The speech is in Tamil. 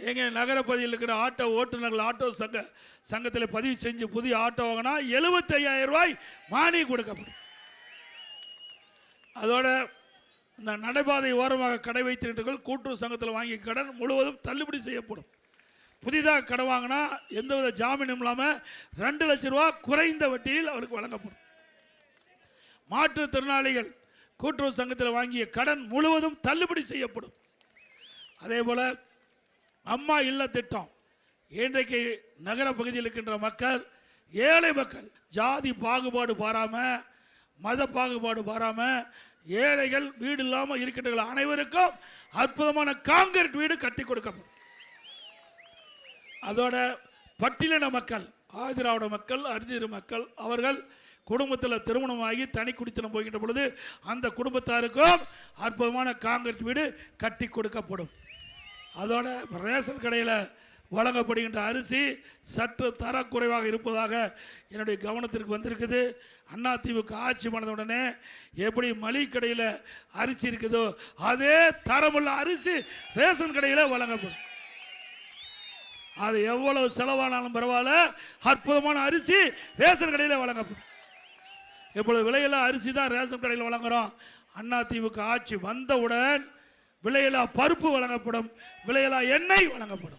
எங்கள் நகரப்பகுதியில் இருக்கிற ஆட்டோ ஓட்டுநர்கள் ஆட்டோ சங்கத்தில் பதிவு செஞ்சு புதிய ஆட்டோ வாங்கினா 75,000 ரூபாய் மானியம் கொடுக்கப்படும். அதோட இந்த நடைபாதை ஓரமாக கடை வைத்திருக்கிறவர்கள் கூட்டுறவு சங்கத்தில் வாங்கிய கடன் முழுவதும் தள்ளுபடி செய்யப்படும். புதிதாக கடன் வாங்கினா எந்தவித ஜாமீனும் இல்லாமல் 2 லட்சம் ரூபா குறைந்த வட்டியில் அவருக்கு வழங்கப்படும். மாற்றுத்திறனாளிகள் கூட்டுறவு சங்கத்தில் வாங்கிய கடன் முழுவதும் தள்ளுபடி செய்யப்படும். அதே போல அம்மா இல்ல திட்டம் இன்றைக்கு நகர பகுதியில் இருக்கின்ற மக்கள், ஏழை மக்கள், ஜாதி பாகுபாடு பாராம, மத பாகுபாடு பாராம, ஏழைகள் வீடு இல்லாமல் இருக்கின்ற அனைவருக்கும் அற்புதமான காங்கிரீட் வீடு கட்டி கொடுக்கப்படும். அதோட பட்டியலின மக்கள், ஆதிராவிட மக்கள், அரிதிர மக்கள், அவர்கள் குடும்பத்தில் திருமணமாகி தனி குடித்தனம் போகின்ற பொழுது அந்த குடும்பத்தாருக்கும் அற்புதமான காங்கிரீட் வீடு கட்டி கொடுக்கப்படும். அதோட ரேஷன் கடையில் வழங்கப்படுகின்ற அரிசி சற்று தரக்குறைவாக இருப்பதாக என்னுடைய கவனத்திற்கு வந்திருக்குது. அதிமுக ஆட்சி பண்ணவுடனே எப்படி மளிகை கடையில் அரிசி இருக்குதோ அதே தரமுள்ள அரிசி ரேஷன் கடையில் வழங்கப்படும். அது எவ்வளவு செலவானாலும் பரவாயில்ல, அற்புதமான அரிசி ரேஷன் கடையில் வழங்கப்படும். இப்பொழுது விலையில்லா அரிசி தான் ரேஷன் கடையில் வழங்குகிறோம். அதிமுக ஆட்சி வந்தவுடன் விலையில்லா பருப்பு வழங்கப்படும், விலையில்லா எண்ணெய் வழங்கப்படும்.